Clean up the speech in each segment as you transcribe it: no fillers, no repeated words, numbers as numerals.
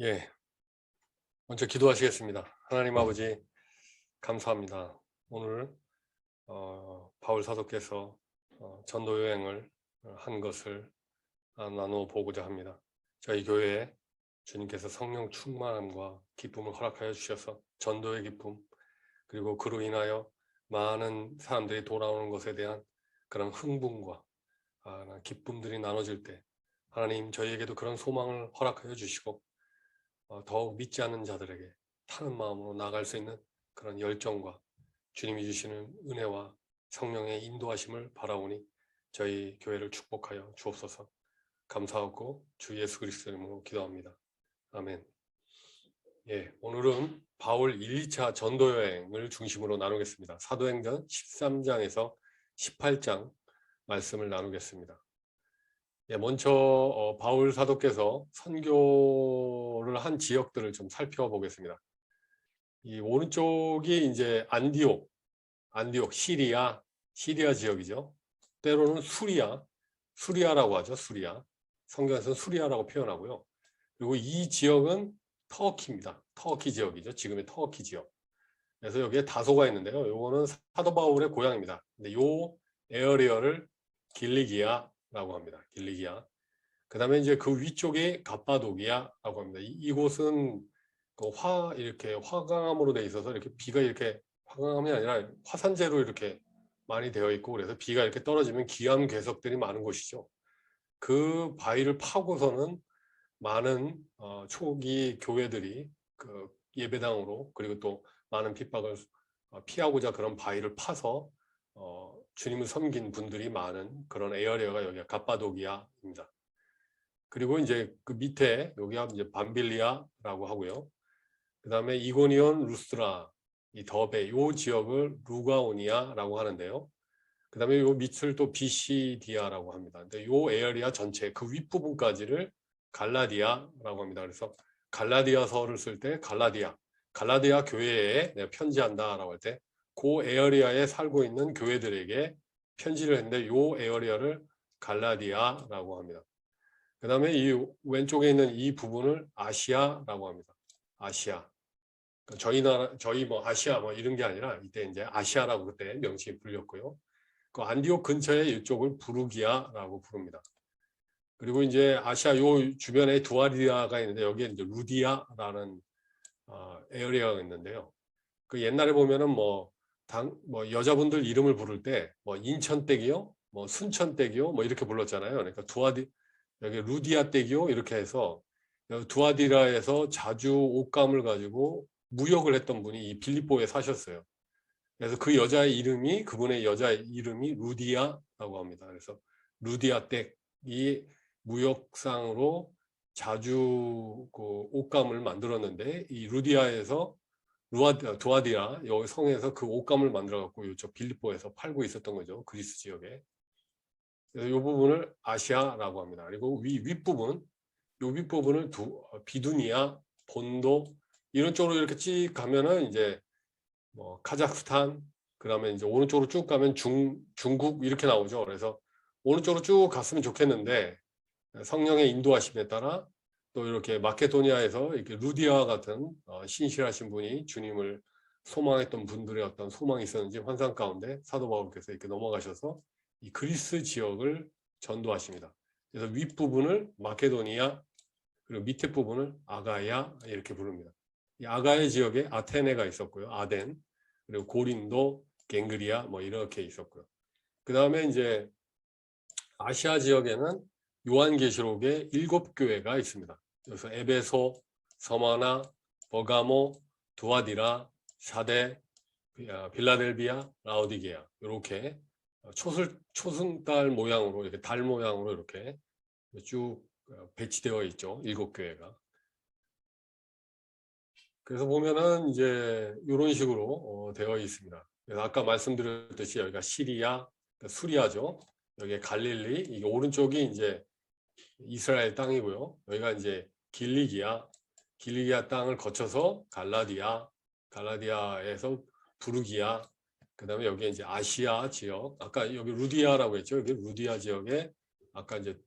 예, 먼저 기도하시겠습니다. 하나님 아버지 감사합니다. 오늘 바울 사도께서 전도 여행을 한 것을 나누어 보고자 합니다. 저희 교회에 주님께서 성령 충만함과 기쁨을 허락하여 주셔서 전도의 기쁨, 그리고 그로 인하여 많은 사람들이 돌아오는 것에 대한 그런 흥분과 기쁨들이 나눠질 때 하나님 저희에게도 그런 소망을 허락하여 주시고 더욱 믿지 않는 자들에게 타는 마음으로 나아갈 수 있는 그런 열정과 주님이 주시는 은혜와 성령의 인도하심을 바라오니 저희 교회를 축복하여 주옵소서. 감사하고 주 예수 그리스도 이름으로 기도합니다. 아멘. 예, 오늘은 바울 1, 2차 전도 여행을 중심으로 나누겠습니다. 사도행전 13장에서 18장 말씀을 나누겠습니다. 예, 먼저 바울 사도께서 선교를 한 지역들을 좀 살펴보겠습니다. 이 오른쪽이 이제 안디옥 시리아 지역이죠. 때로는 수리아라고 하죠. 수리아. 성경에서는 수리아라고 표현하고요. 그리고 이 지역은 터키입니다. 터키 지역이죠. 지금의 터키 지역. 그래서 여기에 다소가 있는데요. 요거는 사도 바울의 고향입니다. 근데 요 에어리어를 길리기아라고 합니다. 길리기아. 그 다음에 이제 그 위쪽이 갑바도기아라고 합니다. 이곳은 이렇게 화강암으로 돼 있어서 이렇게 비가 이렇게 화강암이 아니라 화산재로 이렇게 많이 되어 있고, 그래서 비가 이렇게 떨어지면 기암 괴석들이 많은 곳이죠. 그 바위를 파고서는 많은 초기 교회들이 그 예배당으로, 그리고 또 많은 핍박을 피하고자 그런 바위를 파서 주님을 섬긴 분들이 많은 그런 에어리어가 여기가 갑바도기아입니다. 그리고 이제 그 밑에 여기가 이제 밤빌리아라고 하고요. 그 다음에 이고니온, 루스트라, 이 더베, 요 지역을 루가오니아라고 하는데요. 그 다음에 요 밑을 또 비시디아라고 합니다. 근데 요 에어리아 전체 그 윗부분까지를 갈라디아라고 합니다. 그래서 갈라디아서를 쓸 때 갈라디아 교회에 내가 편지한다라고 할 때 그 에어리아에 살고 있는 교회들에게 편지를 했는데 요 에어리아를 갈라디아라고 합니다. 그 다음에 이 왼쪽에 있는 이 부분을 아시아라고 합니다. 아시아. 저희 뭐 아시아 뭐 이런 게 아니라 이때 이제 아시아라고 그때 명칭이 불렸고요. 그 안디옥 근처에 이쪽을 부르기아라고 부릅니다. 그리고 이제 아시아 요 주변에 두아리아가 있는데 여기에 이제 루디아라는 에어리아가 있는데요. 그 옛날에 보면은 뭐 여자분들 이름을 부를 때 뭐 인천댁이요, 뭐 순천댁이요, 뭐 이렇게 불렀잖아요. 그러니까 여기 루디아 댁이요 이렇게 해서 두아디라에서 자주 옷감을 가지고 무역을 했던 분이 이 빌립보에 사셨어요. 그래서 그 그분의 여자의 이름이 루디아라고 합니다. 그래서 루디아 댁이 무역상으로 자주 그 옷감을 만들었는데 이 루디아에서 두아디라 여기 성에서 그 옷감을 만들어 갖고 이쪽 빌립보에서 팔고 있었던 거죠. 그리스 지역에. 그래서 이 부분을 아시아라고 합니다. 그리고 윗부분을 비두니아, 본도 이런 쪽으로 이렇게 쭉 가면은 이제 뭐 카자흐스탄, 그다음에 이제 오른쪽으로 쭉 가면 중국 이렇게 나오죠. 그래서 오른쪽으로 쭉 갔으면 좋겠는데 성령의 인도하심에 따라 또 이렇게 마케도니아에서 이렇게 루디아와 같은 신실하신 분이 주님을 소망했던 분들의 어떤 소망이 있었는지 환상 가운데 사도 바울께서 이렇게 넘어가셔서 이 그리스 지역을 전도하십니다. 그래서 윗부분을 마케도니아, 그리고 밑에 부분을 아가야 이렇게 부릅니다. 이 아가야 지역에 아테네가 있었고요. 아덴, 그리고 고린도, 갱그리아 뭐 이렇게 있었고요. 그 다음에 이제 아시아 지역에는 요한계시록에 7교회가 있습니다. 그래서 에베소, 서마나, 버가모, 두아디라, 사데, 빌라델비아, 라오디게아 이렇게 초승달 모양으로 이렇게 달 모양으로 이렇게 쭉 배치되어 있죠. 7교회가. 그래서 보면은 이제 이런 식으로 되어 있습니다. 그래서 아까 말씀드렸듯이 여기가 시리아, 수리아죠. 여기 갈릴리, 이게 오른쪽이 이제 이스라엘 땅이고요. 여기가 이제 길리기아 땅을 거쳐서 갈라디아에서 부르기아, 그 다음에 여기 이제 아시아 지역, 아까 여기 루디아라고 했죠. 여기 루디아 지역에 아까 이제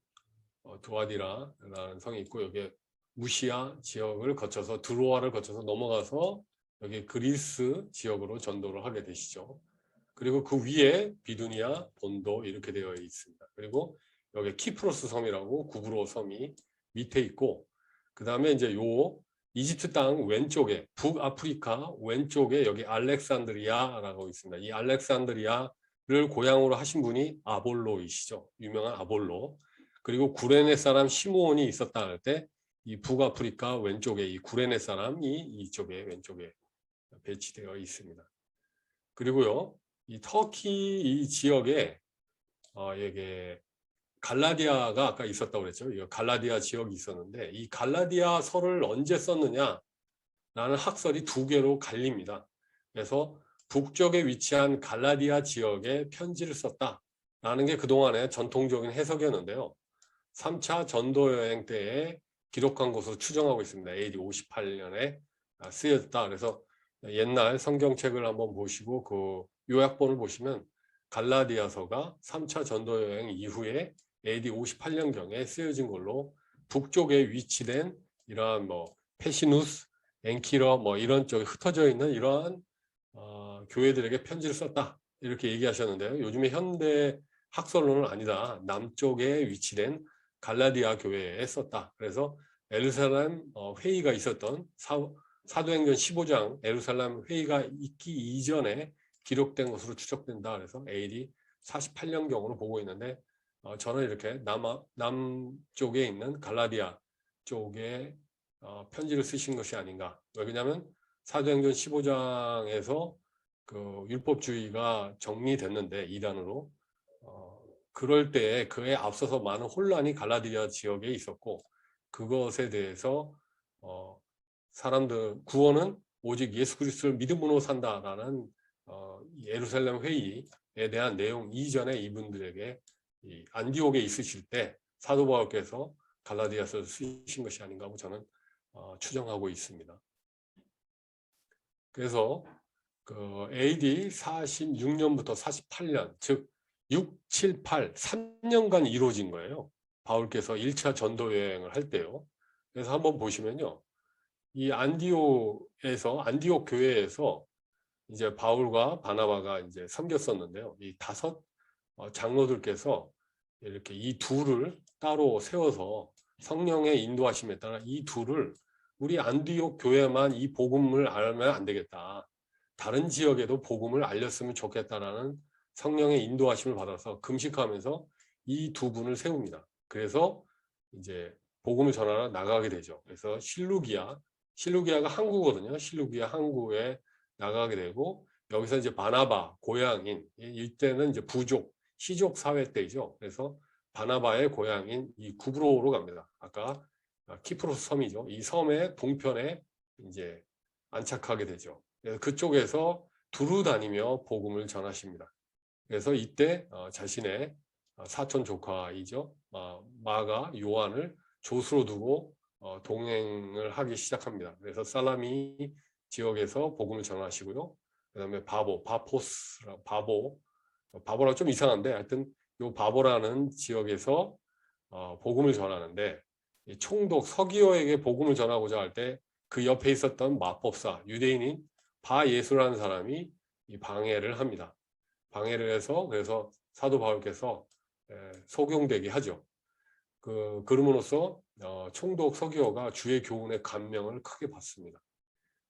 두아디라라는 성이 있고, 여기 무시아 지역을 거쳐서 드로아를 거쳐서 넘어가서 여기 그리스 지역으로 전도를 하게 되시죠. 그리고 그 위에 비두니아, 본도 이렇게 되어 있습니다. 그리고 여기 키프로스 섬이라고 구브로 섬이 밑에 있고, 그 다음에 이제 요 이집트 땅 왼쪽에, 북아프리카 왼쪽에 여기 알렉산드리아라고 있습니다. 이 알렉산드리아를 고향으로 하신 분이 아볼로이시죠. 유명한 아볼로. 그리고 구레네 사람 시므온이 있었다 할 때 이 북아프리카 왼쪽에 이 구레네 사람이 이쪽에 왼쪽에 배치되어 있습니다. 그리고요, 이 터키 이 지역에 이게 갈라디아가 아까 있었다고 그랬죠. 이 갈라디아 지역이 있었는데 이 갈라디아 서를 언제 썼느냐라는 학설이 두 개로 갈립니다. 그래서 북쪽에 위치한 갈라디아 지역에 편지를 썼다라는 게 그동안의 전통적인 해석이었는데요. 3차 전도 여행 때에 기록한 것으로 추정하고 있습니다. AD 58년에 쓰여졌다. 그래서 옛날 성경책을 한번 보시고 그 요약본을 보시면 갈라디아서가 3차 전도 여행 이후에 AD 58년경에 쓰여진 걸로 북쪽에 위치된 이러한 뭐 페시누스, 엔키러 뭐 이런 쪽에 흩어져 있는 이러한 교회들에게 편지를 썼다 이렇게 얘기하셨는데요. 요즘에 현대 학설론은 아니다. 남쪽에 위치된 갈라디아 교회에 썼다. 그래서 예루살렘 회의가 있었던 사도행전 15장 예루살렘 회의가 있기 이전에 기록된 것으로 추적된다. 그래서 AD 48년경으로 보고 있는데 저는 이렇게 남쪽에 있는 갈라디아 쪽에 편지를 쓰신 것이 아닌가. 왜냐하면 사도행전 15장에서 그 율법주의가 정리됐는데 이단으로 그럴 때에 그에 앞서서 많은 혼란이 갈라디아 지역에 있었고 그것에 대해서 사람들 구원은 오직 예수 그리스도를 믿음으로 산다라는 예루살렘 회의에 대한 내용 이전에 이분들에게 이 안디옥에 있으실 때 사도 바울께서 갈라디아서를 쓰신 것이 아닌가 하고 저는 추정하고 있습니다. 그래서 그 AD 46년부터 48년 즉 6, 7, 8, 3년간 이루어진 거예요. 바울께서 1차 전도 여행을 할 때요. 그래서 한번 보시면요. 이 안디옥 교회에서 이제 바울과 바나바가 이제 섬겼었는데요. 이 5 장로들께서 이렇게 이 둘을 따로 세워서 성령의 인도하심에 따라 이 둘을 우리 안디옥 교회만 이 복음을 알면 안 되겠다. 다른 지역에도 복음을 알렸으면 좋겠다라는 성령의 인도하심을 받아서 금식하면서 이 두 분을 세웁니다. 그래서 이제 복음을 전하러 나가게 되죠. 그래서 실루기아가 항구거든요. 실루기아 항구에 나가게 되고 여기서 이제 바나바 고향인 이때는 이제 부족 시족 사회 때이죠. 그래서 바나바의 고향인 이 구브로로 갑니다. 아까 키프로스 섬이죠. 이 섬의 동편에 이제 안착하게 되죠. 그래서 그쪽에서 두루 다니며 복음을 전하십니다. 그래서 이때 자신의 사촌 조카이죠. 마가 요한을 조수로 두고 동행을 하기 시작합니다. 그래서 살라미 지역에서 복음을 전하시고요. 그 다음에 바보라 좀 이상한데 하여튼 요 바보라는 지역에서 복음을 전하는데 총독 서기오에게 복음을 전하고자 할 때 그 옆에 있었던 마법사 유대인인 바예수라는 사람이 이 방해를 합니다. 방해를 해서 그래서 사도 바울께서 소경되게 하죠. 그럼으로써 총독 서기오가 주의 교훈에 감명을 크게 받습니다.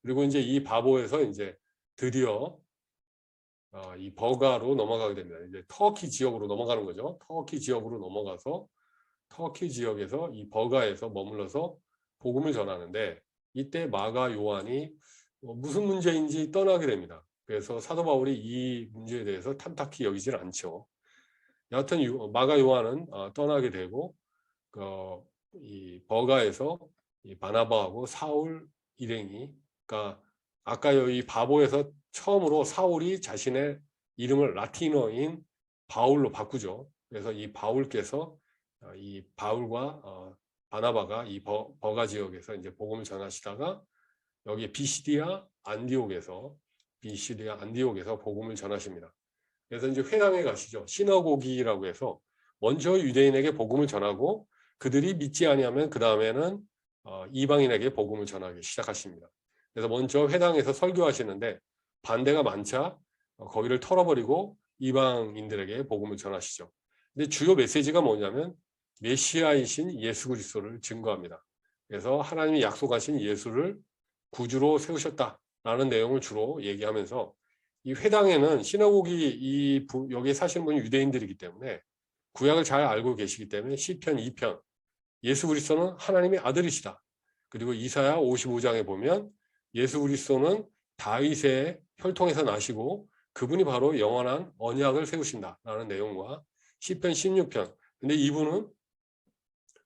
그리고 이제 이 바보에서 이제 드디어 이 버가로 넘어가게 됩니다. 이제 터키 지역으로 넘어가는 거죠. 터키 지역으로 넘어가서 터키 지역에서 이 버가에서 머물러서 복음을 전하는데 이때 마가 요한이 무슨 문제인지 떠나게 됩니다. 그래서 사도 바울이 이 문제에 대해서 탐탁히 여기질 않죠. 여하튼 마가 요한은 떠나게 되고 이 버가에서 이 바나바하고 사울 일행이 그러니까 아까 이 바보에서 처음으로 사울이 자신의 이름을 라틴어인 바울로 바꾸죠. 그래서 이 바울께서 이 바울과 바나바가 이 버가 지역에서 이제 복음을 전하시다가 여기 비시디아 안디옥에서 복음을 전하십니다. 그래서 이제 회당에 가시죠. 시너고기라고 해서 먼저 유대인에게 복음을 전하고 그들이 믿지 아니하면 그 다음에는 이방인에게 복음을 전하기 시작하십니다. 그래서 먼저 회당에서 설교하시는데 반대가 많자 거기를 털어버리고 이방인들에게 복음을 전하시죠. 근데 주요 메시지가 뭐냐면 메시아이신 예수 그리스도를 증거합니다. 그래서 하나님이 약속하신 예수를 구주로 세우셨다라는 내용을 주로 얘기하면서 이 회당에는 시나고기 여기 사시는 분이 유대인들이기 때문에 구약을 잘 알고 계시기 때문에 시편 2편 예수 그리스도는 하나님의 아들이시다. 그리고 이사야 55장에 보면 예수 그리스도는 다윗의 혈통에서 나시고 그분이 바로 영원한 언약을 세우신다라는 내용과 시편 16편 근데 이분은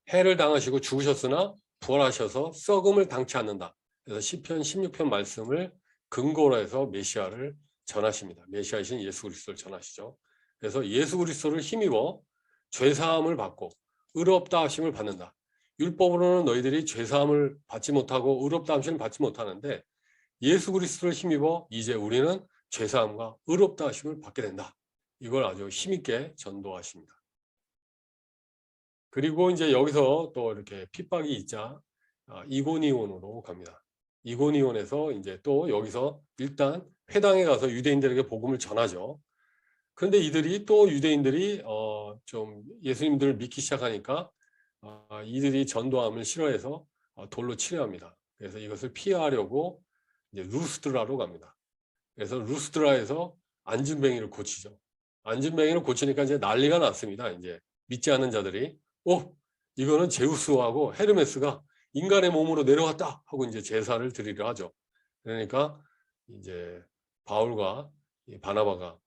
해를 당하시고 죽으셨으나 부활하셔서 썩음을 당치 않는다. 그래서 시편 16편 말씀을 근거로 해서 메시아를 전하십니다. 메시아이신 예수 그리스도를 전하시죠. 그래서 예수 그리스도를 힘입어 죄사함을 받고 의롭다 하심을 받는다. 율법으로는 너희들이 죄사함을 받지 못하고 의롭다 하심을 받지 못하는데 예수 그리스도를 힘입어 이제 우리는 죄사함과 의롭다 하심을 받게 된다. 이걸 아주 힘있게 전도하십니다. 그리고 이제 여기서 또 이렇게 핍박이 있자 이고니온으로 갑니다. 이고니온에서 이제 또 여기서 일단 회당에 가서 유대인들에게 복음을 전하죠. 그런데 이들이 또 유대인들이 좀 예수님들을 믿기 시작하니까 이들이 전도함을 싫어해서 돌로 치려합니다. 그래서 이것을 피하려고 이제 루스드라로 갑니다. 그래서 루스드라에서 안진뱅이를 고치죠. 안진뱅이를 고치니까 이제 난리가 났습니다. 이제 믿지 않는 자들이 이거는 제우스하고 헤르메스가 인간의 몸으로 내려왔다 하고 이제 제사를 드리려 하죠. 그러니까 이제 바울과 바나바가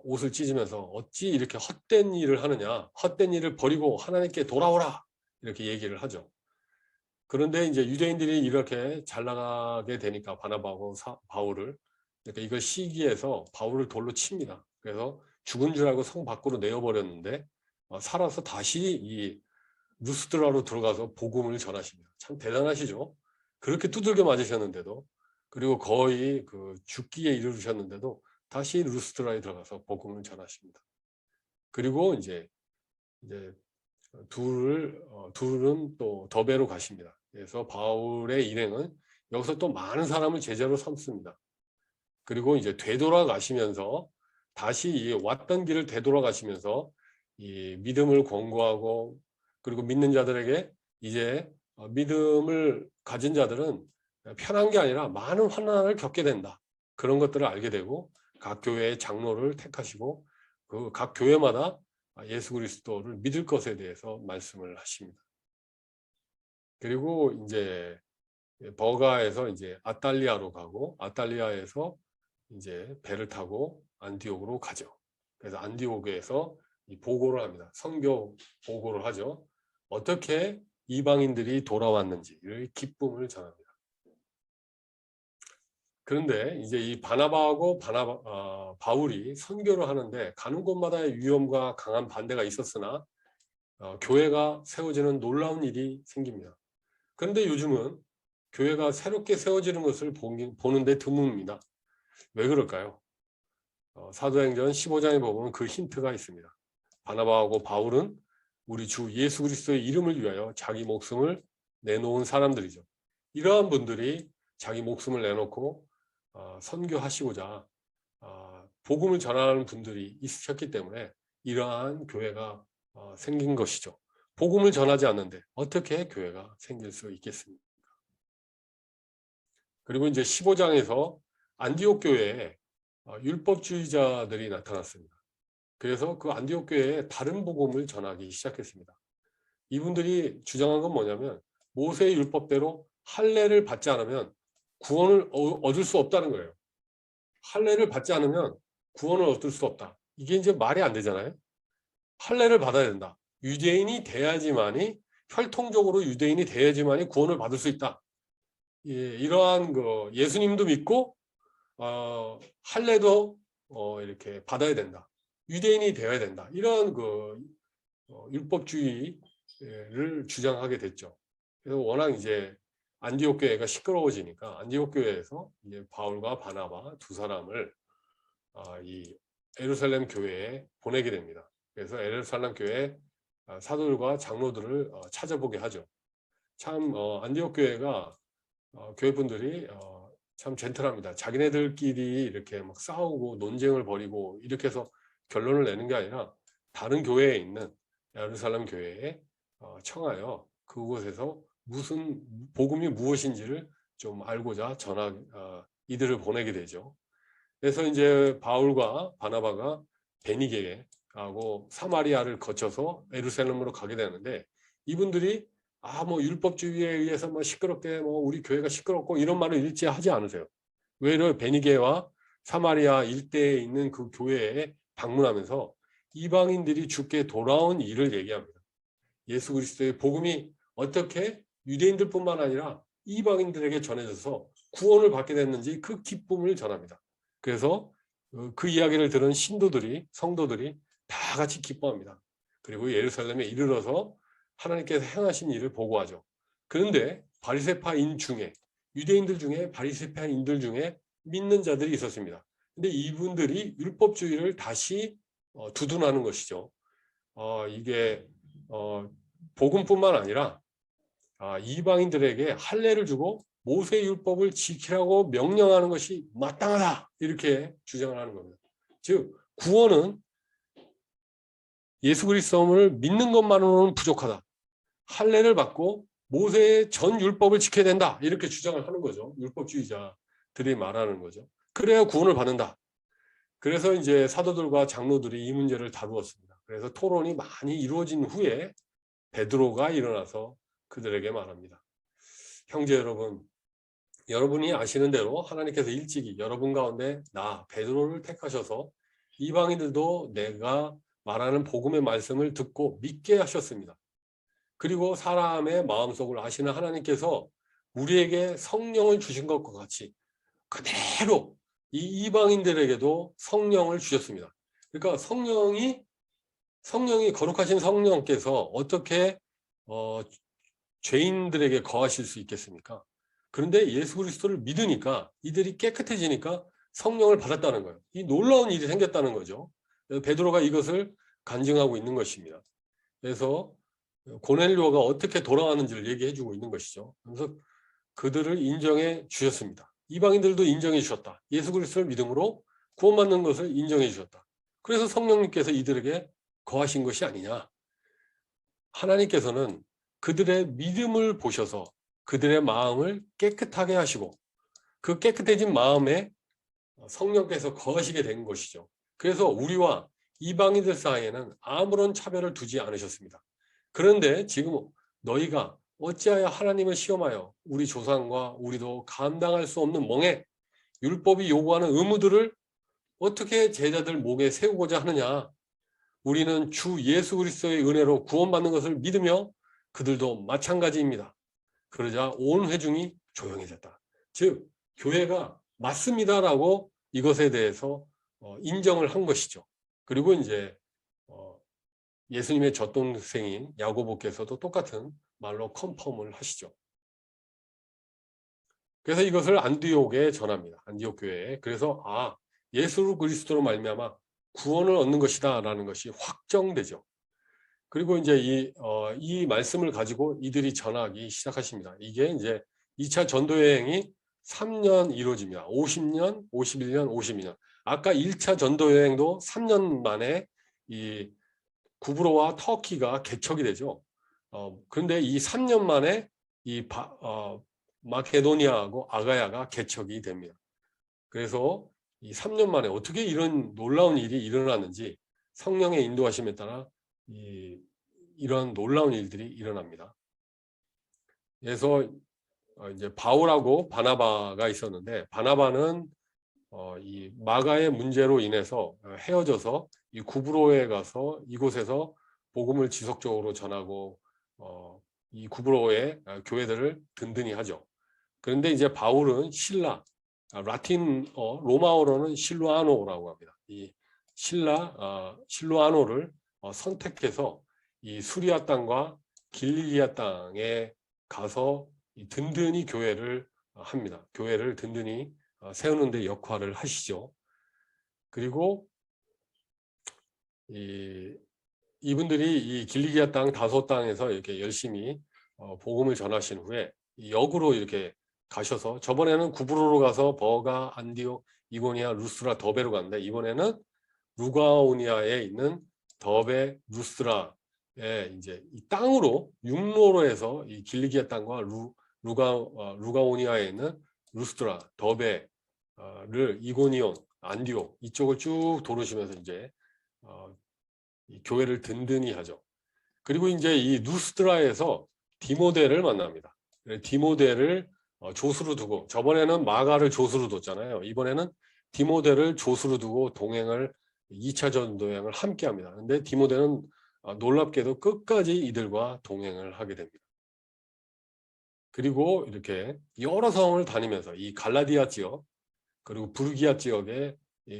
옷을 찢으면서 어찌 이렇게 헛된 일을 하느냐, 헛된 일을 버리고 하나님께 돌아오라 이렇게 얘기를 하죠. 그런데 이제 유대인들이 이렇게 잘 나가게 되니까 바나바하고 바울을 그러니까 이걸 시기해서 바울을 돌로 칩니다. 그래서 죽은 줄 알고 성 밖으로 내어버렸는데 살아서 다시 이 루스드라로 들어가서 복음을 전하십니다. 참 대단하시죠. 그렇게 두들겨 맞으셨는데도 그리고 거의 그 죽기에 이르르셨는데도 다시 루스드라에 들어가서 복음을 전하십니다. 그리고 이제 둘은 또 더베로 가십니다. 그래서 바울의 일행은 여기서 또 많은 사람을 제자로 삼습니다. 그리고 이제 되돌아가시면서 다시 이 왔던 길을 되돌아가시면서 이 믿음을 권고하고 그리고 믿는 자들에게 이제 믿음을 가진 자들은 편한 게 아니라 많은 환난을 겪게 된다. 그런 것들을 알게 되고 각 교회의 장로를 택하시고 그 각 교회마다 예수 그리스도를 믿을 것에 대해서 말씀을 하십니다. 그리고 이제 버가에서 이제 아탈리아로 가고 아탈리아에서 이제 배를 타고 안디옥으로 가죠. 그래서 안디옥에서 보고를 합니다. 선교 보고를 하죠. 어떻게 이방인들이 돌아왔는지를 기쁨을 전합니다. 그런데 이제 이 바나바하고 바울이 선교를 하는데 가는 곳마다의 위험과 강한 반대가 있었으나 교회가 세워지는 놀라운 일이 생깁니다. 그런데 요즘은 교회가 새롭게 세워지는 것을 보는데 드뭅니다. 왜 그럴까요? 사도행전 15장에 보면 그 힌트가 있습니다. 바나바하고 바울은 우리 주 예수 그리스도의 이름을 위하여 자기 목숨을 내놓은 사람들이죠. 이러한 분들이 자기 목숨을 내놓고 선교하시고자 복음을 전하는 분들이 있으셨기 때문에 이러한 교회가 생긴 것이죠. 복음을 전하지 않는데 어떻게 교회가 생길 수 있겠습니까? 그리고 이제 15장에서 안디옥 교회에 율법주의자들이 나타났습니다. 그래서 그 안디옥 교회에 다른 복음을 전하기 시작했습니다. 이분들이 주장한 건 뭐냐면 모세의 율법대로 할례를 받지 않으면 구원을 얻을 수 없다는 거예요. 할례를 받지 않으면 구원을 얻을 수 없다. 이게 이제 말이 안 되잖아요. 할례를 받아야 된다. 유대인이 돼야지만이 혈통적으로 유대인이 돼야지만이 구원을 받을 수 있다. 이러한 그 예수님도 믿고 할례도 이렇게 받아야 된다. 유대인이 되어야 된다. 이런 그 율법주의를 주장하게 됐죠. 그래서 워낙 이제 안디옥 교회가 시끄러워지니까 안디옥 교회에서 이제 바울과 바나바 두 사람을 이 예루살렘 교회에 보내게 됩니다. 그래서 예루살렘 교회 사도들과 장로들을 찾아보게 하죠. 참 안디옥 교회가 교회 분들이 참 젠틀합니다. 자기네들끼리 이렇게 막 싸우고 논쟁을 벌이고 이렇게 해서 결론을 내는 게 아니라 다른 교회에 있는 예루살렘 교회에 청하여 그곳에서 무슨 복음이 무엇인지를 좀 알고자 이들을 보내게 되죠. 그래서 이제 바울과 바나바가 베니게하고 사마리아를 거쳐서 예루살렘으로 가게 되는데, 이분들이 뭐 율법주의에 의해서 뭐 시끄럽게 뭐 우리 교회가 시끄럽고 이런 말을 일체 하지 않으세요. 외려 베니게와 사마리아 일대에 있는 그 교회에 방문하면서 이방인들이 주께 돌아온 일을 얘기합니다. 예수 그리스도의 복음이 어떻게 유대인들뿐만 아니라 이방인들에게 전해져서 구원을 받게 됐는지 그 기쁨을 전합니다. 그래서 그 이야기를 들은 성도들이 다 같이 기뻐합니다. 그리고 예루살렘에 이르러서 하나님께서 행하신 일을 보고하죠. 그런데 바리새파인 중에, 유대인들 중에 바리새파인들 중에 믿는 자들이 있었습니다. 근데 이분들이 율법주의를 다시 두둔하는 것이죠. 이게 복음뿐만 아니라 이방인들에게 할례를 주고 모세 율법을 지키라고 명령하는 것이 마땅하다, 이렇게 주장을 하는 겁니다. 즉 구원은 예수 그리스도를 믿는 것만으로는 부족하다. 할례를 받고 모세의 전 율법을 지켜야 된다, 이렇게 주장을 하는 거죠. 율법주의자들이 말하는 거죠. 그래야 구원을 받는다. 그래서 이제 사도들과 장로들이 이 문제를 다루었습니다. 그래서 토론이 많이 이루어진 후에 베드로가 일어나서 그들에게 말합니다. 형제 여러분, 여러분이 아시는 대로 하나님께서 일찍이 여러분 가운데 나 베드로를 택하셔서 이방인들도 내가 말하는 복음의 말씀을 듣고 믿게 하셨습니다. 그리고 사람의 마음속을 아시는 하나님께서 우리에게 성령을 주신 것과 같이 그대로 이 이방인들에게도 성령을 주셨습니다. 그러니까 성령이 거룩하신 성령께서 어떻게 죄인들에게 거하실 수 있겠습니까? 그런데 예수 그리스도를 믿으니까 이들이 깨끗해지니까 성령을 받았다는 거예요. 이 놀라운 일이 생겼다는 거죠. 베드로가 이것을 간증하고 있는 것입니다. 그래서 고넬료가 어떻게 돌아가는지를 얘기해 주고 있는 것이죠. 그래서 그들을 인정해 주셨습니다. 이방인들도 인정해 주셨다. 예수 그리스도를 믿음으로 구원받는 것을 인정해 주셨다. 그래서 성령님께서 이들에게 거하신 것이 아니냐. 하나님께서는 그들의 믿음을 보셔서 그들의 마음을 깨끗하게 하시고 그 깨끗해진 마음에 성령께서 거하시게 된 것이죠. 그래서 우리와 이방인들 사이에는 아무런 차별을 두지 않으셨습니다. 그런데 지금 너희가 어찌하여 하나님을 시험하여 우리 조상과 우리도 감당할 수 없는 멍에 율법이 요구하는 의무들을 어떻게 제자들 목에 세우고자 하느냐. 우리는 주 예수 그리스도의 은혜로 구원받는 것을 믿으며 그들도 마찬가지입니다. 그러자 온 회중이 조용해졌다. 즉 교회가 맞습니다라고 이것에 대해서 인정을 한 것이죠. 그리고 이제 예수님의 젖동생인 야고보께서도 똑같은 말로 컨펌을 하시죠. 그래서 이것을 안디옥에 전합니다. 안디옥 교회에. 그래서 예수 그리스도로 말미암아 구원을 얻는 것이다 라는 것이 확정되죠. 그리고 이제 이 말씀을 가지고 이들이 전하기 시작하십니다. 이게 이제 2차 전도 여행이 3년 이루어집니다. 50년, 51년, 52년. 아까 1차 전도 여행도 3년 만에 이 구브로와 터키가 개척이 되죠. 그런데 이 3년 만에 이 마케도니아하고 아가야가 개척이 됩니다. 그래서 이 3년 만에 어떻게 이런 놀라운 일이 일어났는지 성령의 인도하심에 따라 이런 놀라운 일들이 일어납니다. 그래서 이제 바울하고 바나바가 있었는데, 바나바는 이 마가의 문제로 인해서 헤어져서 이 구브로에 가서 이곳에서 복음을 지속적으로 전하고 이 구브로의 교회들을 든든히 하죠. 그런데 이제 바울은 로마어로는 실루아노라고 합니다. 이 실루아노를 선택해서 이 수리아 땅과 길리기아 땅에 가서 든든히 교회를 합니다. 교회를 든든히 세우는 데 역할을 하시죠. 그리고 이분들이 이 길리기아 땅 다소 땅에서 이렇게 열심히 복음을 전하신 후에 역으로 이렇게 가셔서 저번에는 구브로로 가서 버가, 안디옥, 이고니아, 루스라, 더베로 갔는데 이번에는 루가오니아에 있는 더베, 루스라에 이제 이 땅으로 육로로 해서 이 길리기아 땅과 루가오니아에 있는 루스트라, 더베를 이고니온, 안디옥 이쪽을 쭉 도르시면서 이제 이 교회를 든든히 하죠. 그리고 이제 이 루스트라에서 디모데를 만납니다. 디모데를 조수로 두고 저번에는 마가를 조수로 뒀잖아요. 이번에는 디모데를 조수로 두고 동행을 2차 전도여행을 함께 합니다. 근데 디모데는 놀랍게도 끝까지 이들과 동행을 하게 됩니다. 그리고 이렇게 여러 성을 다니면서 이 갈라디아 지역 그리고 부르기아 지역의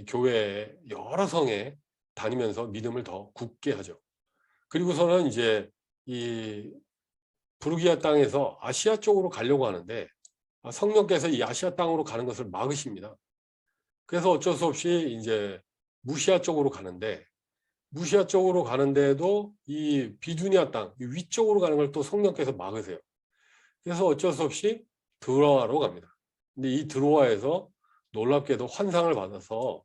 교회 여러 성에 다니면서 믿음을 더 굳게 하죠. 그리고서는 이제 이 부르기아 땅에서 아시아 쪽으로 가려고 하는데 성령께서 이 아시아 땅으로 가는 것을 막으십니다. 그래서 어쩔 수 없이 이제 무시아 쪽으로 가는데 무시아 쪽으로 가는데도 이 비두니아 땅 위쪽으로 가는 걸 또 성령께서 막으세요. 그래서 어쩔 수 없이 드로아로 갑니다. 근데 이 드로아에서 놀랍게도 환상을 받아서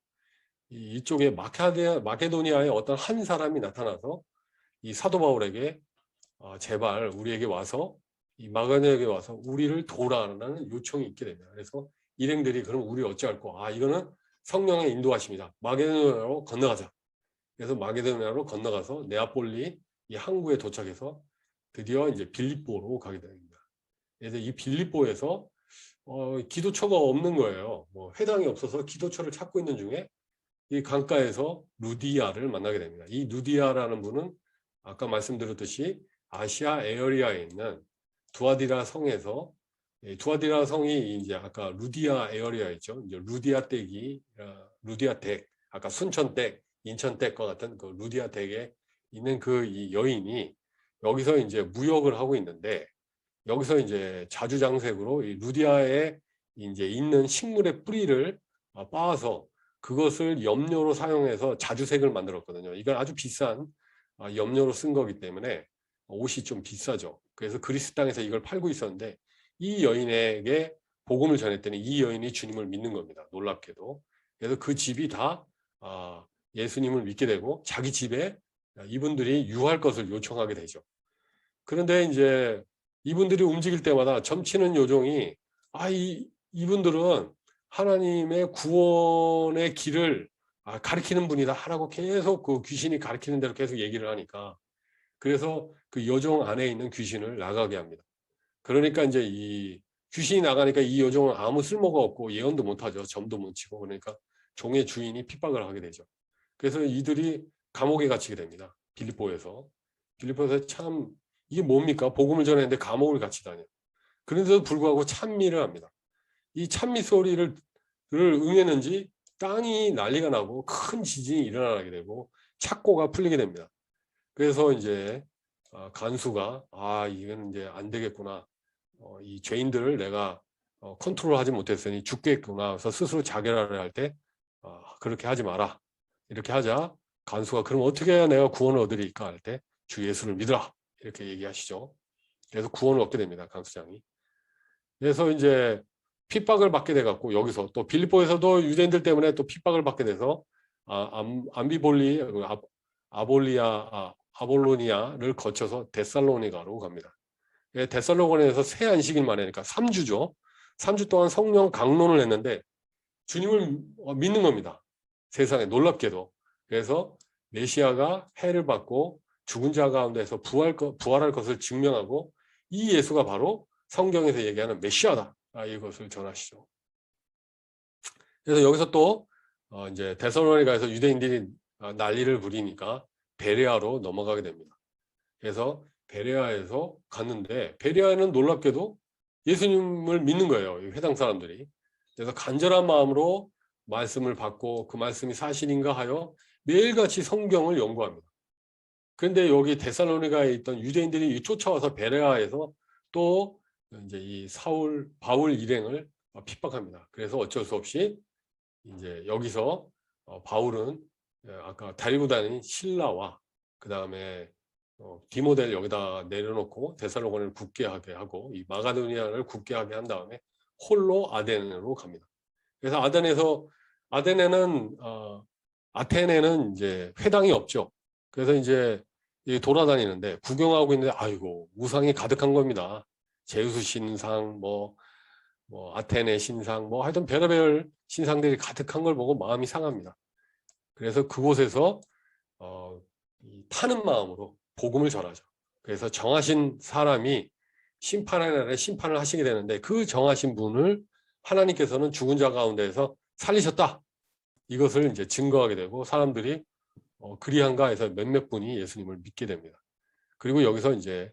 이쪽에 마케도니아의 어떤 한 사람이 나타나서 이 사도 바울에게 제발 우리에게 와서 이 마가네에게 와서 우리를 도우라는 요청이 있게 됩니다. 그래서 일행들이 그럼 우리 어찌할 거? 이거는 성령의 인도하십니다. 마게도니아로 건너가자. 그래서 마게도니아로 건너가서 네아폴리 이 항구에 도착해서 드디어 이제 빌립보로 가게 됩니다. 그래서 이 빌립보에서 기도처가 없는 거예요. 뭐 회당이 없어서 기도처를 찾고 있는 중에 이 강가에서 루디아를 만나게 됩니다. 이 루디아라는 분은 아까 말씀드렸듯이 아시아 에어리아에 있는 두아디라 성에서 두아디라 성이 이제 아까 루디아 에어리아 있죠. 이제 루디아 댁이 루디아 댁 아까 순천 댁, 인천 댁과 같은 그 루디아 댁에 있는 그 이 여인이 여기서 이제 무역을 하고 있는데 여기서 이제 자주장색으로 이 루디아에 이제 있는 식물의 뿌리를 빻아서 그것을 염료로 사용해서 자주색을 만들었거든요. 이건 아주 비싼 염료로 쓴 거기 때문에 옷이 좀 비싸죠. 그래서 그리스 땅에서 이걸 팔고 있었는데 이 여인에게 복음을 전했더니 이 여인이 주님을 믿는 겁니다. 놀랍게도. 그래서 그 집이 다 예수님을 믿게 되고 자기 집에 이분들이 유할 것을 요청하게 되죠. 그런데 이제 이분들이 움직일 때마다 점치는 요종이 이분들은 하나님의 구원의 길을 가리키는 분이다 하라고 계속 그 귀신이 가리키는 대로 계속 얘기를 하니까 그래서 그 여종 안에 있는 귀신을 나가게 합니다. 그러니까 이제 이 귀신이 나가니까 이 여종은 아무 쓸모가 없고 예언도 못하죠. 점도 못 치고 그러니까 종의 주인이 핍박을 하게 되죠. 그래서 이들이 감옥에 갇히게 됩니다. 빌립보에서 참 이게 뭡니까? 복음을 전했는데 감옥을 갇히다니. 그런데도 불구하고 찬미를 합니다. 이 찬미 소리를 응했는지 땅이 난리가 나고 큰 지진이 일어나게 되고 착고가 풀리게 됩니다. 그래서 이제 간수가 이건 이제 안 되겠구나. 이 죄인들을 내가 컨트롤하지 못했으니 죽겠구나. 그래서 스스로 자결하려 할 때 그렇게 하지 마라. 이렇게 하자 간수가 그럼 어떻게 해야 내가 구원을 얻으리까 할 때 주 예수를 믿으라. 이렇게 얘기하시죠. 그래서 구원을 얻게 됩니다. 간수장이. 그래서 이제 핍박을 받게 돼갖고 여기서 또 빌립보에서도 유대인들 때문에 또 핍박을 받게 돼서 아볼로니아를 거쳐서 데살로니가로 갑니다. 데살로니가에서 새 안식일 만에 그러니까 3주죠. 3주 동안 성령 강론을 했는데 주님을 믿는 겁니다. 세상에 놀랍게도. 그래서 메시아가 해를 받고 죽은 자 가운데서 부활할 것을 증명하고 이 예수가 바로 성경에서 얘기하는 메시아다. 이것을 전하시죠. 그래서 여기서 또 이제 데살로니가에서 유대인들이 난리를 부리니까 베레아로 넘어가게 됩니다. 그래서 베레아에서 갔는데 베레아에는 놀랍게도 예수님을 믿는 거예요. 회당 사람들이. 그래서 간절한 마음으로 말씀을 받고 그 말씀이 사실인가 하여 매일같이 성경을 연구합니다. 그런데 여기 데살로니가에 있던 유대인들이 쫓아와서 베레아에서 또 이제 이 바울 일행을 핍박합니다. 그래서 어쩔 수 없이 이제 여기서 바울은 아까 데리고 다닌 실라와 그 다음에 디모델 여기다 내려놓고 데살로니가를 굳게 하게 하고 이 마가도니아를 굳게 하게 한 다음에 홀로 아테네로 갑니다. 그래서 아테네는 아테네는 이제 회당이 없죠. 그래서 이제 돌아다니는데 구경하고 있는데 아이고 우상이 가득한 겁니다. 제우스 신상 뭐 아테네 신상 뭐 하여튼 별의별 신상들이 가득한 걸 보고 마음이 상합니다. 그래서 그곳에서 타는 마음으로 복음을 전하죠. 그래서 정하신 사람이 심판하는 날에 심판을 하시게 되는데 그 정하신 분을 하나님께서는 죽은 자 가운데에서 살리셨다. 이것을 이제 증거하게 되고 사람들이 그리한가 해서 몇몇 분이 예수님을 믿게 됩니다. 그리고 여기서 이제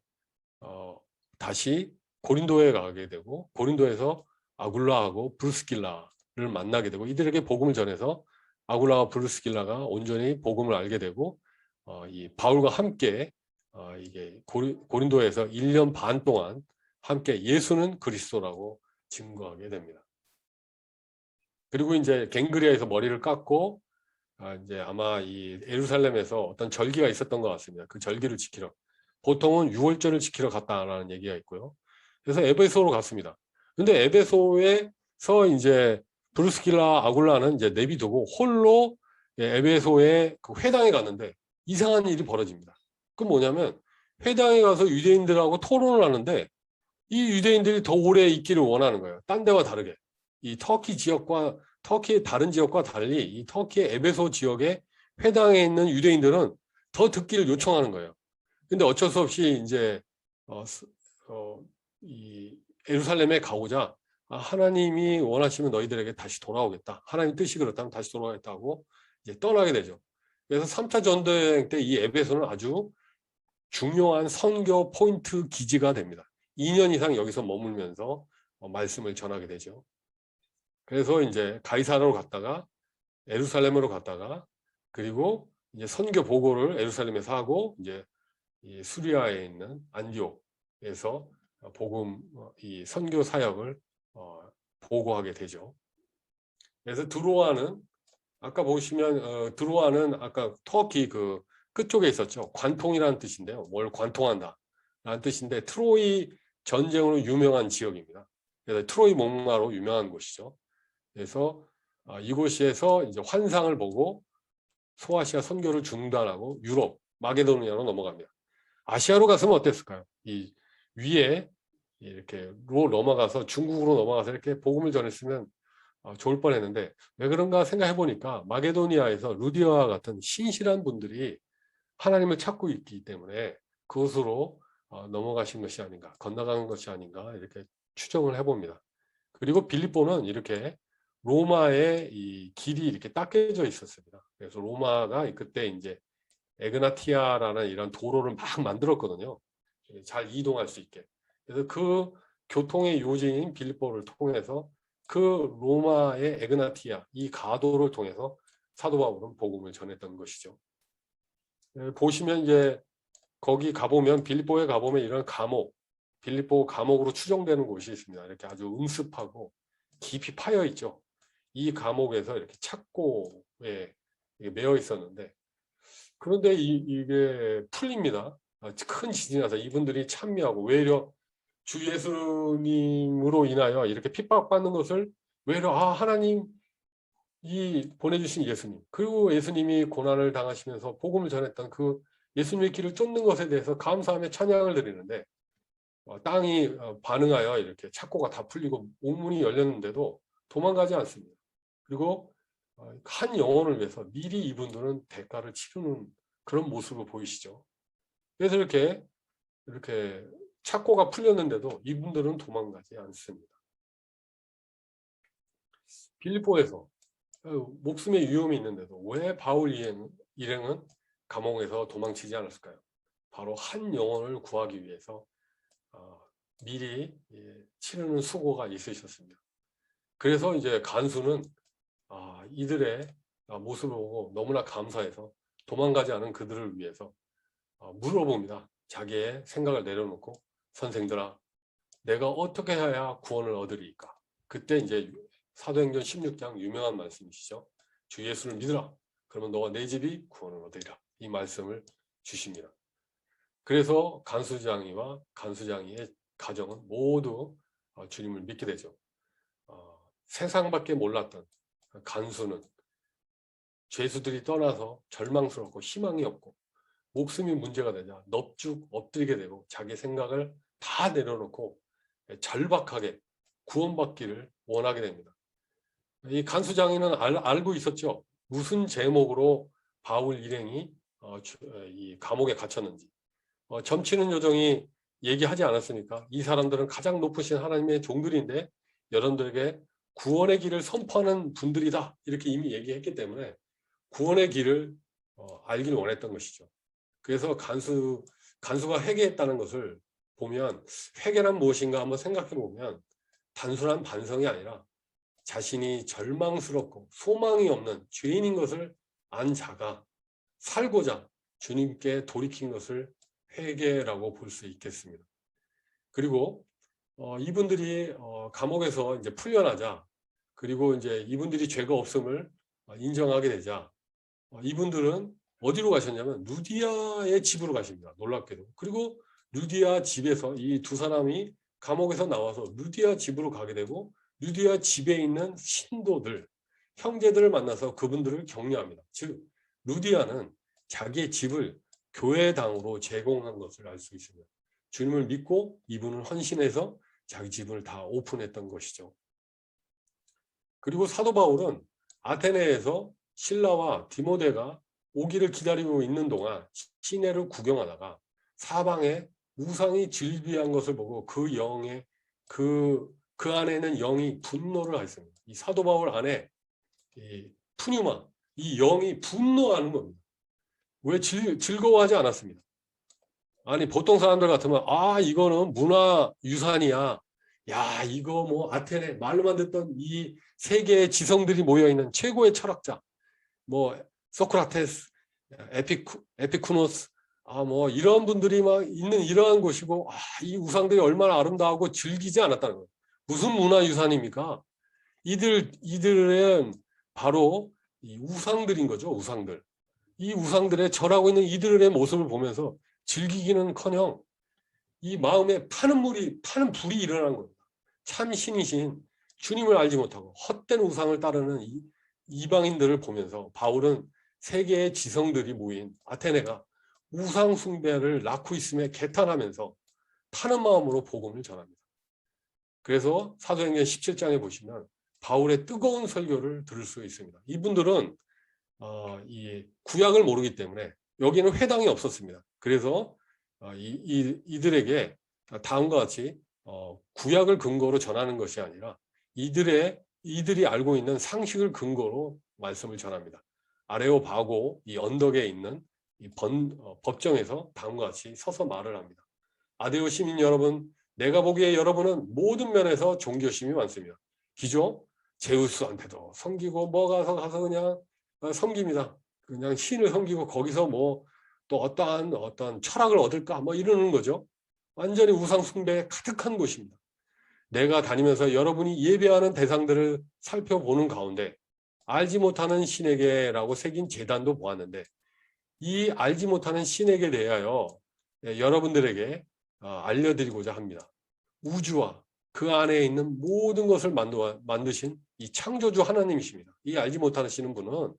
다시 고린도에 가게 되고 고린도에서 아굴라하고 브루스길라를 만나게 되고 이들에게 복음을 전해서 아굴라와 브루스길라가 온전히 복음을 알게 되고 이 바울과 함께 이게 고린도에서 1년 반 동안 함께 예수는 그리스도라고 증거하게 됩니다. 그리고 이제 갱그리아에서 머리를 깎고 이제 아마 이 예루살렘에서 어떤 절기가 있었던 것 같습니다. 그 절기를 지키러 보통은 6월절을 지키러 갔다라는 얘기가 있고요. 그래서 에베소로 갔습니다. 근데 에베소에서 이제 브루스길라 아굴라는 이제 내비두고 홀로 에베소의 그 회당에 갔는데 이상한 일이 벌어집니다. 그 뭐냐면 회당에 가서 유대인들하고 토론을 하는데 이 유대인들이 더 오래 있기를 원하는 거예요. 딴 데와 다르게. 이 터키의 다른 지역과 달리 이 터키의 에베소 지역의 회당에 있는 유대인들은 더 듣기를 요청하는 거예요. 근데 어쩔 수 없이 이제 이 예루살렘에 가고자 하나님이 원하시면 너희들에게 다시 돌아오겠다. 하나님 뜻이 그렇다면 다시 돌아오겠다고 이제 떠나게 되죠. 그래서 3차 전도여행 때 이 에베소는 아주 중요한 선교 포인트 기지가 됩니다. 2년 이상 여기서 머물면서 말씀을 전하게 되죠. 그래서 이제 가이사라로 갔다가 예루살렘으로 갔다가 그리고 이제 선교 보고를 예루살렘에서 하고 이제 이 수리아에 있는 안디옥에서 복음 이 선교 사역을 보고하게 되죠. 그래서 드로아는 아까 보시면 드로아는 아까 터키 그 끝쪽에 있었죠. 관통이라는 뜻인데요. 뭘 관통한다 라는 뜻인데 트로이 전쟁으로 유명한 지역입니다. 그래서 트로이 목마로 유명한 곳이죠. 그래서 이곳에서 이제 환상을 보고 소아시아 선교를 중단하고 유럽 마게도니아로 넘어갑니다. 아시아로 갔으면 어땠을까요? 이 위에 이렇게 로 넘어가서 중국으로 넘어가서 이렇게 복음을 전했으면 좋을 뻔했는데 왜 그런가 생각해 보니까 마게도니아에서 루디아와 같은 신실한 분들이 하나님을 찾고 있기 때문에 그곳으로 넘어가신 것이 아닌가, 건너가는 것이 아닌가 이렇게 추정을 해봅니다. 그리고 빌립보는 이렇게 로마의 이 길이 이렇게 닦여져 있었습니다. 그래서 로마가 그때 이제 에그나티아라는 이런 도로를 막 만들었거든요. 잘 이동할 수 있게. 그래서 그 교통의 요지인 빌립보를 통해서 그 로마의 에그나티아 이 가도를 통해서 사도 바울은 복음을 전했던 것이죠. 보시면 이제 거기 가보면 빌립보에 가보면 이런 감옥, 빌립보 감옥으로 추정되는 곳이 있습니다. 이렇게 아주 음습하고 깊이 파여 있죠. 이 감옥에서 이렇게 착고에 매여 있었는데 그런데 이게 풀립니다. 큰 지진이 나서 이분들이 참여하고 외려 주 예수님으로 인하여 이렇게 핍박받는 것을 외려 하나님 이 보내주신 예수님 그리고 예수님이 고난을 당하시면서 복음을 전했던 그 예수님의 길을 쫓는 것에 대해서 감사하며 찬양을 드리는데 땅이 반응하여 이렇게 착고가 다 풀리고 옥문이 열렸는데도 도망가지 않습니다. 그리고 한 영혼을 위해서 미리 이분들은 대가를 치르는 그런 모습을 보이시죠. 그래서 이렇게 착고가 풀렸는데도 이분들은 도망가지 않습니다. 빌립보에서 목숨의 위험이 있는데도 왜 바울 일행은 감옥에서 도망치지 않았을까요? 바로 한 영혼을 구하기 위해서 미리 치르는 수고가 있으셨습니다. 그래서 이제 간수는 이들의 모습을 보고 너무나 감사해서 도망가지 않은 그들을 위해서 물어봅니다. 자기의 생각을 내려놓고 선생들아 내가 어떻게 해야 구원을 얻으리까? 그때 이제 사도행전 16장 유명한 말씀이시죠. 주 예수를 믿으라. 그러면 너와 내 집이 구원을 얻으리라. 이 말씀을 주십니다. 그래서 간수장이와 간수장이의 가정은 모두 주님을 믿게 되죠. 세상밖에 몰랐던 간수는 죄수들이 떠나서 절망스럽고 희망이 없고 목숨이 문제가 되자 넙죽 엎드리게 되고 자기 생각을 다 내려놓고 절박하게 구원받기를 원하게 됩니다. 이 간수장인은 알고 있었죠. 무슨 제목으로 바울 일행이 이 감옥에 갇혔는지. 점치는 요정이 얘기하지 않았으니까 이 사람들은 가장 높으신 하나님의 종들인데 여러분들에게 구원의 길을 선포하는 분들이다 이렇게 이미 얘기했기 때문에 구원의 길을 알길 원했던 것이죠. 그래서 간수가 회개했다는 것을 보면 회개란 무엇인가 한번 생각해 보면 단순한 반성이 아니라 자신이 절망스럽고 소망이 없는 죄인인 것을 안 자가 살고자 주님께 돌이킨 것을 회개라고 볼 수 있겠습니다. 그리고 이분들이 감옥에서 이제 풀려나자 그리고 이제 이분들이 죄가 없음을 인정하게 되자 이분들은 어디로 가셨냐면 루디아의 집으로 가십니다. 놀랍게도. 그리고 루디아 집에서 이 두 사람이 감옥에서 나와서 루디아 집으로 가게 되고 루디아 집에 있는 신도들, 형제들을 만나서 그분들을 격려합니다. 즉 루디아는 자기의 집을 교회당으로 제공한 것을 알 수 있습니다. 주님을 믿고 이분은 헌신해서 자기 집을 다 오픈했던 것이죠. 그리고 사도 바울은 아테네에서 실라와 디모데가 오기를 기다리고 있는 동안 시내를 구경하다가 사방에 우상이 즐비한 것을 보고 그 영의 그 안에는 영이 분노를 하였습니다. 이 사도 바울 안에 이 푸뉴마, 이 영이 분노하는 겁니다. 왜 즐거워하지 않았습니다. 아니 보통 사람들 같으면 이거는 문화유산이야. 야 이거 뭐 아테네 말로만 듣던 이 세계의 지성들이 모여있는 최고의 철학자 뭐 소크라테스, 에피쿠노스 뭐 이런 분들이 막 있는 이러한 곳이고 이 우상들이 얼마나 아름다우고 즐기지 않았다는 거예요. 무슨 문화유산입니까? 이들은 바로 이 우상들인 거죠. 우상들. 이 우상들의 절하고 있는 이들의 모습을 보면서 즐기기는커녕 이 마음에 파는 불이 일어난 겁니다. 참 신이신 주님을 알지 못하고 헛된 우상을 따르는 이방인들을 보면서 바울은 세계의 지성들이 모인 아테네가 우상 숭배를 낳고 있음에 개탄하면서 파는 마음으로 복음을 전합니다. 그래서 사도행전 17장에 보시면 바울의 뜨거운 설교를 들을 수 있습니다. 이분들은 이 구약을 모르기 때문에 여기는 회당이 없었습니다. 그래서 이들에게 다음과 같이 구약을 근거로 전하는 것이 아니라 이들이 알고 있는 상식을 근거로 말씀을 전합니다. 아레오바고 이 언덕에 있는 이 법정에서 다음과 같이 서서 말을 합니다. 아데오 시민 여러분, 내가 보기에 여러분은 모든 면에서 종교심이 많습니다. 기죠? 제우스한테도 섬기고 뭐 가서 그냥 섬깁니다. 그냥 신을 섬기고 거기서 뭐 또 어떠한 철학을 얻을까 뭐 이러는 거죠. 완전히 우상 숭배에 가득한 곳입니다. 내가 다니면서 여러분이 예배하는 대상들을 살펴보는 가운데 알지 못하는 신에게라고 새긴 제단도 보았는데 이 알지 못하는 신에게 대하여 여러분들에게 알려드리고자 합니다. 우주와 그 안에 있는 모든 것을 만드신 이 창조주 하나님이십니다. 이 알지 못하시는 분은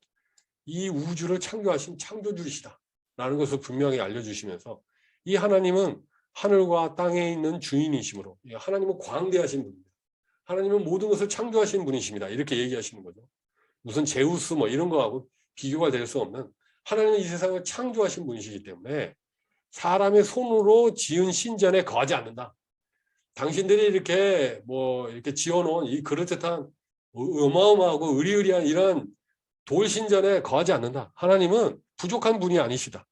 이 우주를 창조하신 창조주이시다 라는 것을 분명히 알려주시면서 이 하나님은 하늘과 땅에 있는 주인이시므로 하나님은 광대하신 분입니다. 하나님은 모든 것을 창조하신 분이십니다. 이렇게 얘기하시는 거죠. 무슨 제우스 뭐 이런 거하고 비교가 될 수 없는 하나님은 이 세상을 창조하신 분이시기 때문에 사람의 손으로 지은 신전에 거하지 않는다. 당신들이 이렇게 지어놓은 이 그럴듯한 어마어마하고 의리의리한 이런 돌신전에 거하지 않는다. 하나님은 부족한 분이 아니시다.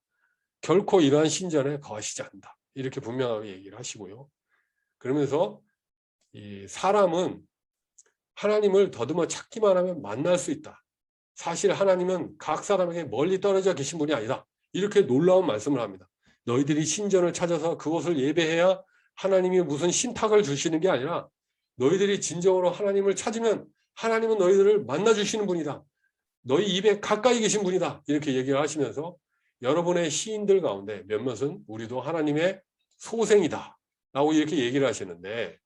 결코 이러한 신전에 거하시지 않는다. 이렇게 분명하게 얘기를 하시고요. 그러면서 이 사람은 하나님을 더듬어 찾기만 하면 만날 수 있다. 사실 하나님은 각 사람에게 멀리 떨어져 계신 분이 아니다. 이렇게 놀라운 말씀을 합니다. 너희들이 신전을 찾아서 그곳을 예배해야 하나님이 무슨 신탁을 주시는 게 아니라 너희들이 진정으로 하나님을 찾으면 하나님은 너희들을 만나주시는 분이다. 너희 입에 가까이 계신 분이다. 이렇게 얘기를 하시면서 여러분의 시인들 가운데 몇몇은 우리도 하나님의 소생이다 라고 이렇게 얘기를 하시는데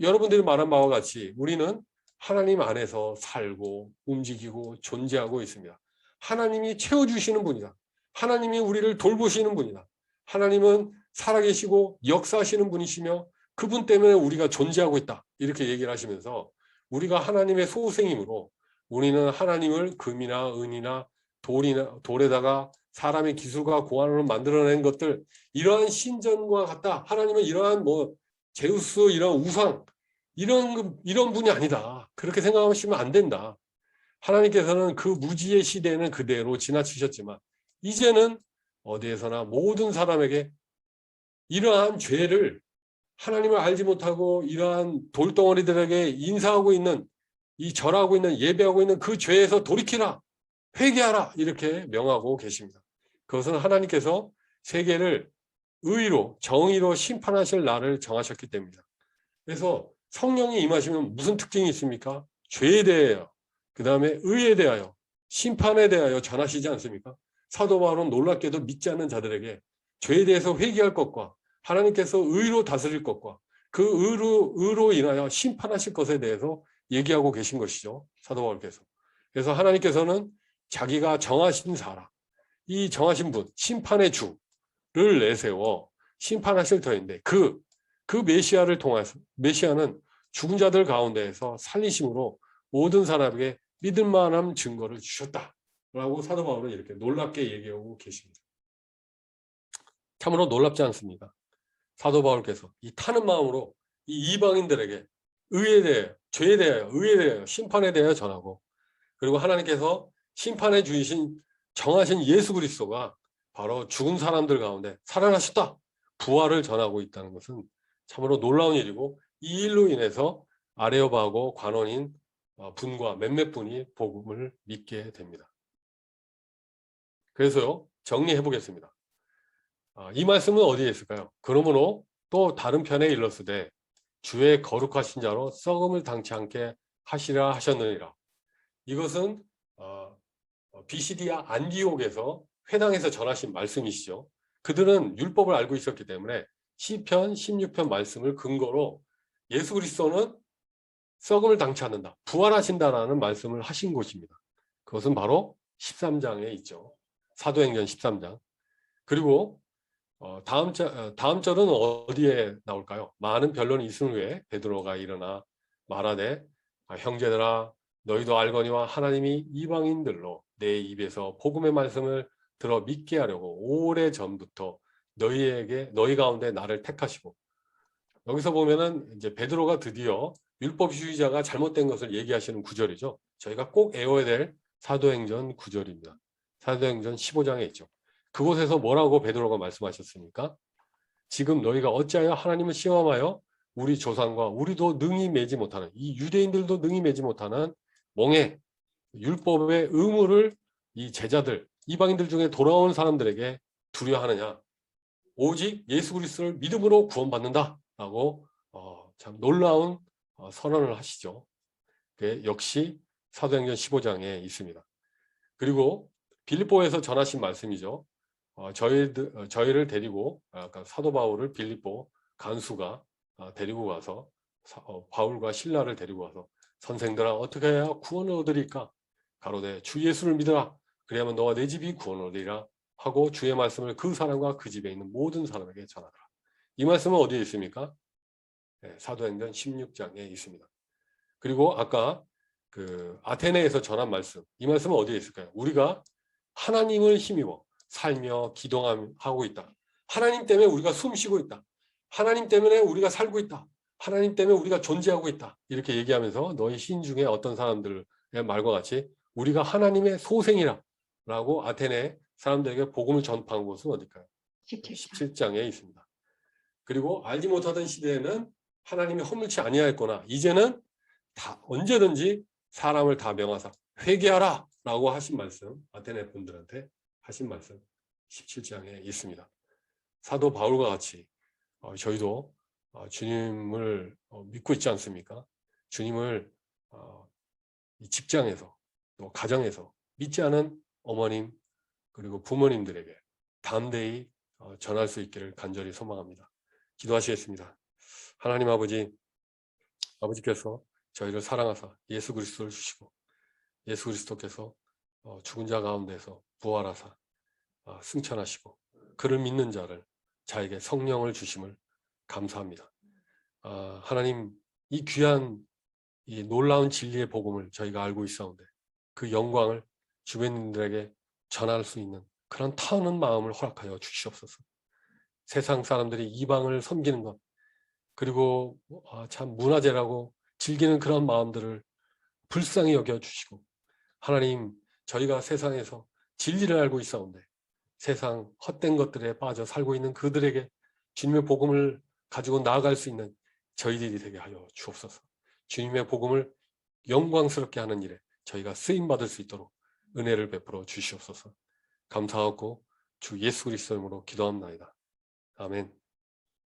여러분들이 말한 바와 같이 우리는 하나님 안에서 살고 움직이고 존재하고 있습니다. 하나님이 채워주시는 분이다. 하나님이 우리를 돌보시는 분이다. 하나님은 살아계시고 역사하시는 분이시며 그분 때문에 우리가 존재하고 있다. 이렇게 얘기를 하시면서 우리가 하나님의 소생이므로 우리는 하나님을 금이나 은이나 돌에다가 사람의 기술과 고안으로 만들어낸 것들, 이러한 신전과 같다. 하나님은 이러한 제우스 이런 우상 이런 분이 아니다. 그렇게 생각하시면 안 된다. 하나님께서는 그 무지의 시대에는 그대로 지나치셨지만 이제는 어디에서나 모든 사람에게 이러한 죄를 하나님을 알지 못하고 이러한 돌덩어리들에게 인사하고 있는 이 절하고 있는 예배하고 있는 그 죄에서 돌이키라. 회개하라. 이렇게 명하고 계십니다. 그것은 하나님께서 세계를 의로 정의로 심판하실 날을 정하셨기 때문입니다. 그래서 성령이 임하시면 무슨 특징이 있습니까? 죄에 대하여, 그 다음에 의에 대하여, 심판에 대하여 전하시지 않습니까? 사도 바울은 놀랍게도 믿지 않는 자들에게 죄에 대해서 회개할 것과 하나님께서 의로 다스릴 것과 그 의로 인하여 심판하실 것에 대해서 얘기하고 계신 것이죠. 사도 바울께서. 그래서 하나님께서는 자기가 정하신 사람, 이 정하신 분, 심판의 주를 내세워 심판하실 터인데 그 메시아를 통해서 메시아는 죽은 자들 가운데에서 살리심으로 모든 사람에게 믿을 만한 증거를 주셨다라고 사도 바울은 이렇게 놀랍게 얘기하고 계십니다. 참으로 놀랍지 않습니까? 사도 바울께서 이 타는 마음으로 이 이방인들에게 의에 대해, 죄에 대하여, 의에 대하여, 심판에 대하여 전하고, 그리고 하나님께서 심판해 주신 정하신 예수 그리스도가 바로 죽은 사람들 가운데 살아나셨다, 부활을 전하고 있다는 것은 참으로 놀라운 일이고, 이 일로 인해서 아레오바하고 관원인 분과 몇몇 분이 복음을 믿게 됩니다. 그래서요, 정리해 보겠습니다. 이 말씀은 어디에 있을까요? 그러므로 또 다른 편에 일렀으되 주의 거룩하신 자로 썩음을 당치 않게 하시라 하셨느니라. 이것은 비시디아 안디옥에서 회당에서 전하신 말씀이시죠. 그들은 율법을 알고 있었기 때문에 시편 16편 말씀을 근거로 예수 그리스도는 썩음을 당치 않는다, 부활하신다라는 말씀을 하신 곳입니다. 그것은 바로 13장에 있죠. 사도행전 13장. 그리고 다음 절은 어디에 나올까요? 많은 변론이 있은 후에 베드로가 일어나 말하되 형제들아 너희도 알거니와 하나님이 이방인들로 내 입에서 복음의 말씀을 들어 믿게 하려고 오래전부터 너희 가운데 나를 택하시고, 여기서 보면은 이제 베드로가 드디어 율법주의자가 잘못된 것을 얘기하시는 구절이죠. 저희가 꼭 외워야 될 사도행전 구절입니다. 사도행전 15장에 있죠. 그곳에서 뭐라고 베드로가 말씀하셨습니까? 지금 너희가 어찌하여 하나님을 시험하여 우리 조상과 우리도 능히 매지 못하는, 이 유대인들도 능히 매지 못하는 멍에 율법의 의무를 이 제자들, 이방인들 중에 돌아온 사람들에게 두려워하느냐? 오직 예수 그리스도를 믿음으로 구원받는다 라고 참 놀라운 선언을 하시죠. 그게 역시 사도행전 15장에 있습니다. 그리고 빌립보에서 전하신 말씀이죠. 저희를 데리고, 아까 사도 바울을 빌립보 간수가 데리고 가서 바울과 실라를 데리고 가서 선생들아 어떻게 해야 구원을 얻으리까? 가로되 주 예수를 믿어라. 그래야만 너와 내 집이 구원을 얻으리라 하고 주의 말씀을 그 사람과 그 집에 있는 모든 사람에게 전하더라. 이 말씀은 어디에 있습니까? 네, 사도행전 16장에 있습니다. 그리고 아까 그 아테네에서 전한 말씀, 이 말씀은 어디에 있을까요? 우리가 하나님을 힘입어 살며 기도하고 있다. 하나님 때문에 우리가 숨쉬고 있다. 하나님 때문에 우리가 살고 있다. 하나님 때문에 우리가 존재하고 있다. 이렇게 얘기하면서 너희 신 중에 어떤 사람들의 말과 같이 우리가 하나님의 소생이라 라고 아테네 사람들에게 복음을 전파한 곳은 어딜까요? 17장에 있습니다. 그리고 알지 못하던 시대에는 하나님이 허물치 아니하였거나 이제는 다 언제든지 사람을 다 명하사 회개하라 라고 하신 말씀, 아테네 분들한테 하신 말씀 17장에 있습니다. 사도 바울과 같이 저희도 주님을 믿고 있지 않습니까? 주님을 이 직장에서 또 가정에서 믿지 않은 어머님, 그리고 부모님들에게 담대히 전할 수 있기를 간절히 소망합니다. 기도하시겠습니다. 하나님 아버지께서 저희를 사랑하사 예수 그리스도를 주시고 예수 그리스도께서 죽은 자 가운데서 부활하사 승천하시고 그를 믿는 자를 자에게 성령을 주심을 감사합니다. 하나님, 이 귀한 이 놀라운 진리의 복음을 저희가 알고 있사온데 그 영광을 주변인들에게 전할 수 있는 그런 타는 마음을 허락하여 주시옵소서. 세상 사람들이 이방을 섬기는 것, 그리고 참 문화재라고 즐기는 그런 마음들을 불쌍히 여겨주시고, 하나님, 저희가 세상에서 진리를 알고 있사온데 세상 헛된 것들에 빠져 살고 있는 그들에게 주님의 복음을 가지고 나아갈 수 있는 저희들이 되게 하여 주옵소서. 주님의 복음을 영광스럽게 하는 일에 저희가 쓰임받을 수 있도록 은혜를 베풀어 주시옵소서. 감사하고 주 예수 그리스도 이름으로 기도합나이다. 아멘.